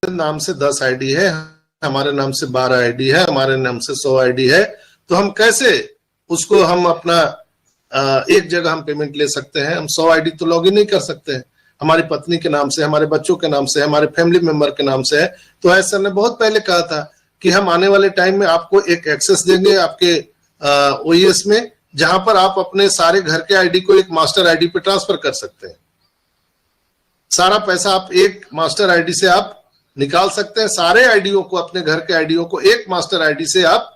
नाम से 10 आईडी है, हमारे नाम से 12 आईडी है, हमारे नाम से 100 आईडी है, तो हम कैसे उसको हम अपना एक जगह हम पेमेंट ले सकते हैं? हम 100 आईडी तो लॉग इन नहीं कर सकते हैं। हमारी पत्नी के नाम से, हमारे बच्चों के नाम से, हमारे फैमिली मेंबर के नाम से है। तो ऐसा ने बहुत पहले कहा था कि हम आने वाले टाइम में आपको एक एक्सेस देंगे आपके ओईएस में, जहां पर आप अपने सारे घर के आईडी को एक मास्टर आईडी पे ट्रांसफर कर सकते हैं। सारा पैसा आप एक मास्टर आईडी से आप निकाल सकते हैं। सारे आईडियो को, अपने घर के आईडियो को एक मास्टर आईडी से आप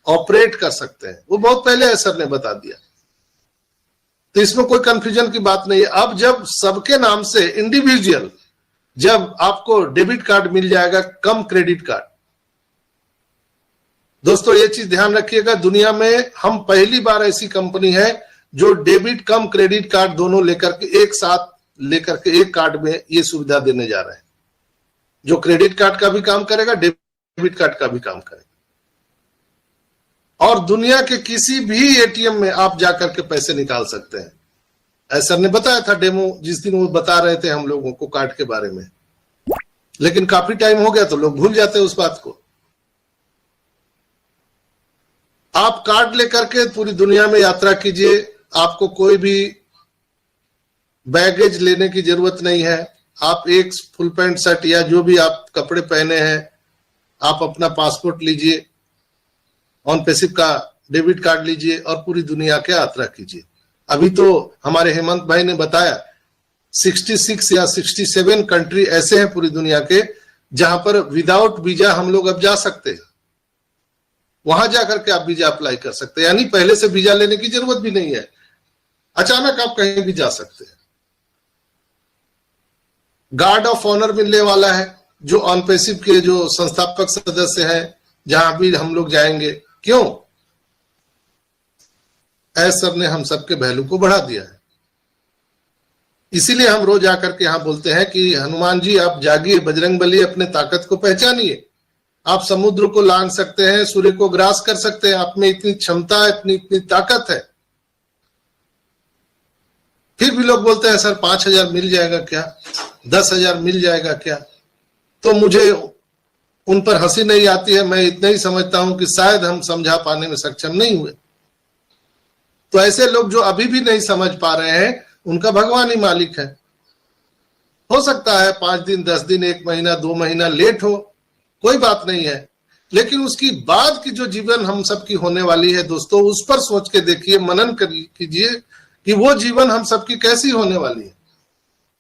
ऑपरेट कर सकते हैं। वो बहुत पहले सर ने बता दिया, तो इसमें कोई कंफ्यूजन की बात नहीं है। अब जब सबके नाम से इंडिविजुअल, जब आपको डेबिट कार्ड मिल जाएगा कम क्रेडिट कार्ड, दोस्तों ये चीज ध्यान रखिएगा, दुनिया में हम पहली बार ऐसी कंपनी है जो डेबिट कम क्रेडिट कार्ड दोनों लेकर के एक साथ लेकर के एक कार्ड में ये सुविधा देने जा रहे हैं, जो क्रेडिट कार्ड का भी काम करेगा, डेबिट कार्ड का भी काम करेगा। और दुनिया के किसी भी एटीएम में आप जाकर के पैसे निकाल सकते हैं। ऐसा ने बताया था डेमो, जिस दिन वो बता रहे थे हम लोगों को कार्ड के बारे में, लेकिन काफी टाइम हो गया तो लोग भूल जाते हैं उस बात को। आप कार्ड लेकर के पूरी दुनिया में यात्रा कीजिए, आपको कोई भी बैगेज लेने की जरूरत नहीं है। आप एक फुल पैंट शर्ट या जो भी आप कपड़े पहने हैं, आप अपना पासपोर्ट लीजिए, ऑन पैसिव का डेबिट कार्ड लीजिए और पूरी दुनिया के यात्रा कीजिए। अभी तो हमारे हेमंत भाई ने बताया 66 या 67 कंट्री ऐसे हैं पूरी दुनिया के जहां पर विदाउट वीजा हम लोग अब जा सकते हैं। वहां जाकर के आप वीजा अप्लाई कर सकते हैं, यानी पहले से वीजा लेने की जरूरत भी नहीं है, अचानक आप कहीं भी जा सकते हैं। गार्ड ऑफ ऑनर मिलने वाला है, जो ऑन पैसिव के जो संस्थापक सदस्य हैं, जहां भी हम लोग जाएंगे। क्यों? सर ने हम सबके वैल्यू को बढ़ा दिया है। इसीलिए हम रोज आकर के यहां बोलते हैं कि हनुमान जी आप जागिए, बजरंगबली अपने ताकत को पहचानिए। आप समुद्र को लांघ सकते हैं, सूर्य को ग्रास कर सकते हैं, आप में इतनी क्षमता है, इतनी ताकत है। फिर भी लोग बोलते हैं सर 5,000 मिल जाएगा क्या, 10,000 मिल जाएगा क्या? तो मुझे उन पर हंसी नहीं आती है। मैं इतना ही समझता हूं कि शायद हम समझा पाने में सक्षम नहीं हुए। तो ऐसे लोग जो अभी भी नहीं समझ पा रहे हैं, उनका भगवान ही मालिक है। हो सकता है 5 दिन, 10 दिन, 1 महीना, 2 महीना लेट हो, कोई बात नहीं है, लेकिन उसकी बाद की जो जीवन हम सबकी होने वाली है दोस्तों, उस पर सोच के देखिए, मनन कीजिए कि वो जीवन हम सबकी कैसी होने वाली है,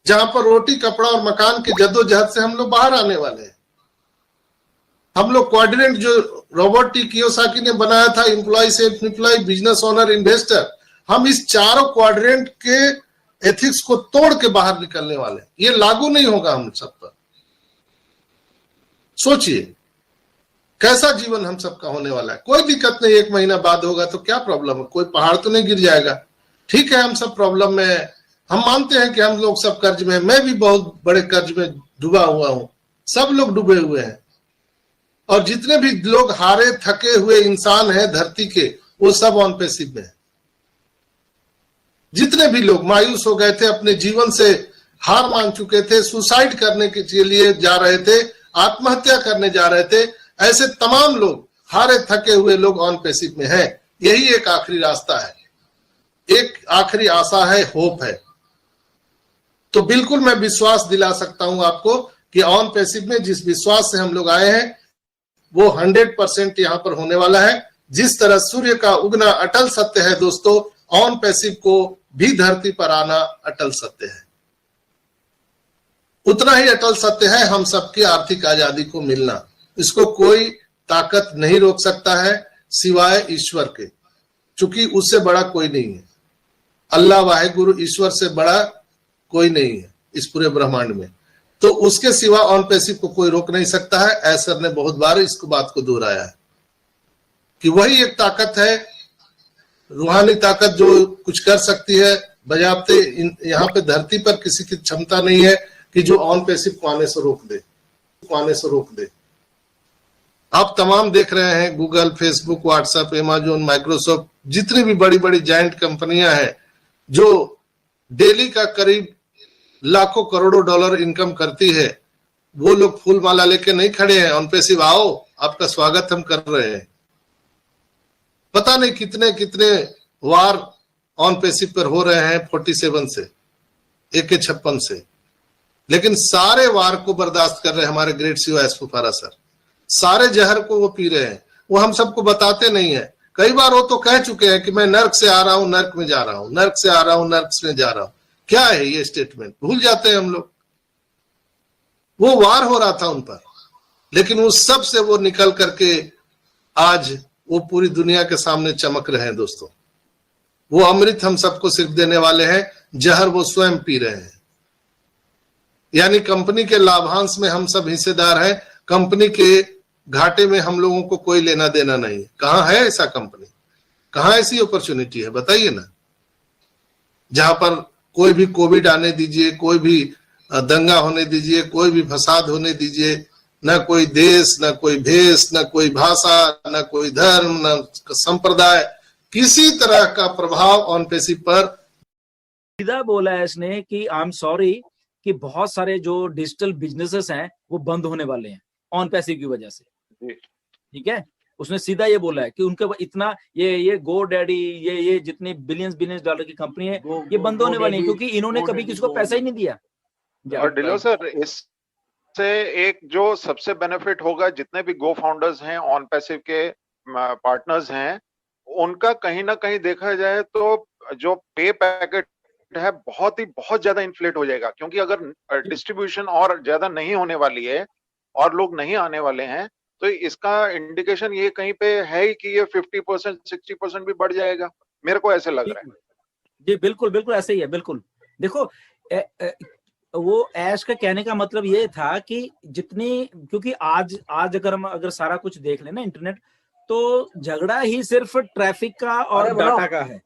जहां पर रोटी, कपड़ा और मकान की जद्दोजहद से हम लोग बाहर आने वाले हैं। हम लोग क्वाड्रेंट जो रॉबर्ट टी कियोसाकी ने बनाया था, employ, self employ, business owner, investor, हम इस चारों क्वाड्रेंट के एथिक्स को तोड़ के बाहर निकलने वाले हैं। ये लागू नहीं होगा हम सब पर। सोचिए कैसा जीवन हम सबका होने वाला है। कोई दिक्कत नहीं, 1 महीना बाद होगा तो क्या प्रॉब्लम है, कोई पहाड़ तो नहीं गिर जाएगा। ठीक है, हम सब प्रॉब्लम में है, हम मानते हैं कि हम लोग सब कर्ज में, मैं भी बहुत बड़े कर्ज में डूबा हुआ हूं, सब लोग डूबे हुए हैं। और जितने भी लोग हारे थके हुए इंसान हैं धरती के, वो सब ऑन पैसिव में है। जितने भी लोग मायूस हो गए थे, अपने जीवन से हार मान चुके थे, सुसाइड करने के लिए जा रहे थे, आत्महत्या करने जा रहे थे, ऐसे तमाम लोग, हारे थके हुए लोग ऑन पैसिव में हैं। यही एक आखिरी रास्ता है, एक आखिरी आशा है, होप है। तो बिल्कुल मैं विश्वास दिला सकता हूं आपको कि ऑन पैसिव में जिस विश्वास से हम लोग आए हैं, वो 100% यहां पर होने वाला है। जिस तरह सूर्य का उगना अटल सत्य है दोस्तों, ऑन पैसिव को भी धरती पर आना अटल सत्य है। उतना ही अटल सत्य है हम सबकी आर्थिक आजादी को मिलना। इसको कोई ताकत नहीं रोक सकता है सिवाय ईश्वर के, क्योंकि उससे बड़ा कोई नहीं है। अल्लाह वाहिगुरु ईश्वर से बड़ा कोई नहीं है इस पूरे ब्रह्मांड में। तो उसके सिवा ऑन पैसिव को कोई रोक नहीं सकता है। ऐसर ने बहुत बार इस बात को दोहराया है कि वही एक ताकत है, रूहानी ताकत, जो कुछ कर सकती है बजाते। यहाँ पे धरती पर किसी की क्षमता नहीं है कि जो ऑन पैसिव को आने से रोक दे। आप तमाम देख रहे हैं, Google, Facebook, WhatsApp, Amazon, Microsoft, जितनी भी बड़ी बड़ी जायंट कंपनियां हैं जो डेली का करीब लाखों करोड़ों डॉलर इनकम करती है, वो लोग फूल माला लेके नहीं खड़े हैं, ऑन पैसिव आओ, आपका स्वागत हम कर रहे हैं। पता नहीं कितने कितने वार ऑन पैसिव पर हो रहे हैं 47 से, AK-56 से, लेकिन सारे वार को बर्दाश्त कर रहे हैं हमारे ग्रेट सीओ एस फुफारा सर। सारे जहर को वो पी रहे हैं, वो हम सबको बताते नहीं है। कई बार वो तो कह चुके हैं कि मैं नर्क से आ रहा हूं, नर्क में जा रहा हूं, नर्क से आ रहा हूं, नर्क में जा रहा हूं। क्या है ये स्टेटमेंट? भूल जाते हैं हम लोग। वो वार हो रहा था उन पर, लेकिन उस सब से वो निकल करके आज वो पूरी दुनिया के सामने चमक रहे हैं दोस्तों। वो अमृत हम सबको सिर्फ देने वाले हैं, जहर वो स्वयं पी रहे हैं। यानी कंपनी के लाभांश में हम सब हिस्सेदार हैं, कंपनी के घाटे में हम लोगों को कोई लेना देना नहीं है। कहां है ऐसा कंपनी? कहां ऐसी अपॉर्चुनिटी है? बताइए ना। जहां पर कोई भी कोविड आने दीजिए, कोई भी दंगा होने दीजिए, कोई भी फसाद होने दीजिए, न कोई देश, न कोई भेष, न कोई भाषा, न कोई धर्म, न संप्रदाय, किसी तरह का प्रभाव ऑन पैसिव पर। सीधा बोला है इसने कि आई एम सॉरी कि बहुत सारे जो डिजिटल बिजनेसेस हैं वो बंद होने वाले हैं ऑन पैसिव की वजह से। ठीक है, उसने सीधा ये बोला है कि उनके इतना ये गो डैडी, ये जितनी बिलियंस डॉलर की कंपनी है ये बंद होने वाली है, क्योंकि इन्होंने कभी किसी को पैसा ही नहीं दिया। और डिलो सर, इससे एक जो सबसे बेनिफिट होगा, जितने भी गो फाउंडर्स हैं, ऑन पैसिव के पार्टनर्स हैं, उनका कहीं ना कहीं देखा जाए तो जो पे पैकेट है बहुत ज्यादा इन्फ्लेट हो जाएगा, क्योंकि अगर डिस्ट्रीब्यूशन और ज्यादा नहीं होने वाली है और लोग नहीं आने वाले हैं, तो इसका इंडिकेशन ये कहीं पे है ही कि ये 50% 60% भी बढ़ जाएगा। मेरे को ऐसे लग रहा है। जी बिल्कुल ऐसे ही है। बिल्कुल देखो, वो ऐश का कहने का मतलब ये था कि जितनी, क्योंकि आज अगर सारा कुछ देख लेना इंटरनेट, तो झगड़ा ही सिर्फ ट्रैफिक का और डाटा का है।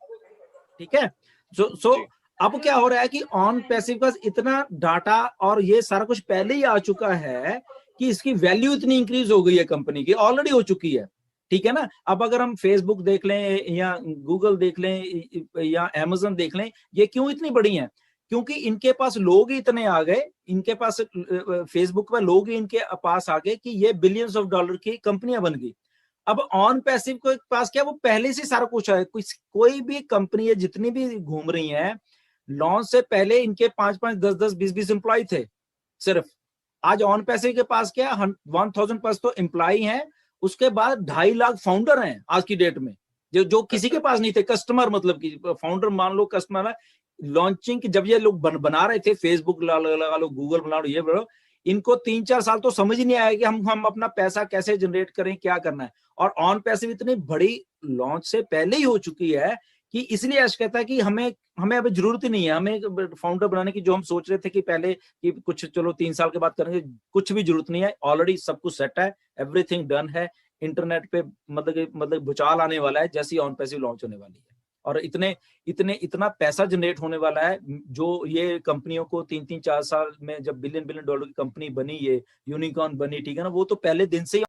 ठीक है, सो अब क्या हो रहा है कि ऑन पैसिव का इतना डाटा और ये सारा कुछ पहले ही आ चुका है कि इसकी वैल्यू इतनी इंक्रीज हो गई है कंपनी की, ऑलरेडी हो चुकी है। ठीक है ना। अब अगर हम फेसबुक देख लें या गूगल देख लें या अमेज़न देख लें, ये क्यों इतनी बड़ी हैं? क्योंकि इनके पास लोग ही इतने आ गए, इनके पास फेसबुक पर लोग ही इनके पास आ गए कि ये बिलियंस ऑफ डॉलर की कंपनियां बन गई। अब ऑन पैसिव के पास क्या, वो पहले से सारा कुछ है। कोई भी कंपनी है जितनी भी घूम रही है, लॉन्च से पहले इनके 5-5, 10-10, 20-20 एम्प्लॉय थे सिर्फ। आज ऑन पैसिव के पास क्या 1000+ तो एम्प्लॉय हैं, उसके बाद 2.5 लाख फाउंडर हैं आज की डेट में, जो किसी के पास नहीं थे। कस्टमर मतलब कि फाउंडर मान लो, कस्टमर लॉन्चिंग जब ये लोग बना रहे थे, फेसबुक लगा लो, गूगल बना लो, ये बना, इनको 3-4 साल तो समझ ही नहीं आया कि हम अपना पैसा कैसे जनरेट करें, क्या करना है। और ऑन पैसिव इतनी बड़ी लॉन्च से पहले ही हो चुकी है कि इसलिए ऐसा कहता है कि हमें अब जरूरत ही नहीं है हमें फाउंडर बनाने की, जो हम सोच रहे थे कि पहले कि कुछ चलो 3 साल के बाद करेंगे, कुछ भी जरूरत नहीं है। ऑलरेडी सब कुछ सेट है, एवरीथिंग डन है। इंटरनेट पे मतलब भूचाल आने वाला है जैसी ऑन पैसिव लॉन्च होने वाली है, और इतना पैसा जनरेट होने वाला है, जो ये कंपनियों को 3-4 साल में जब बिलियन डॉलर की कंपनी बनी, ये यूनिकॉर्न बनी, ठीक है ना, वो तो पहले दिन से ही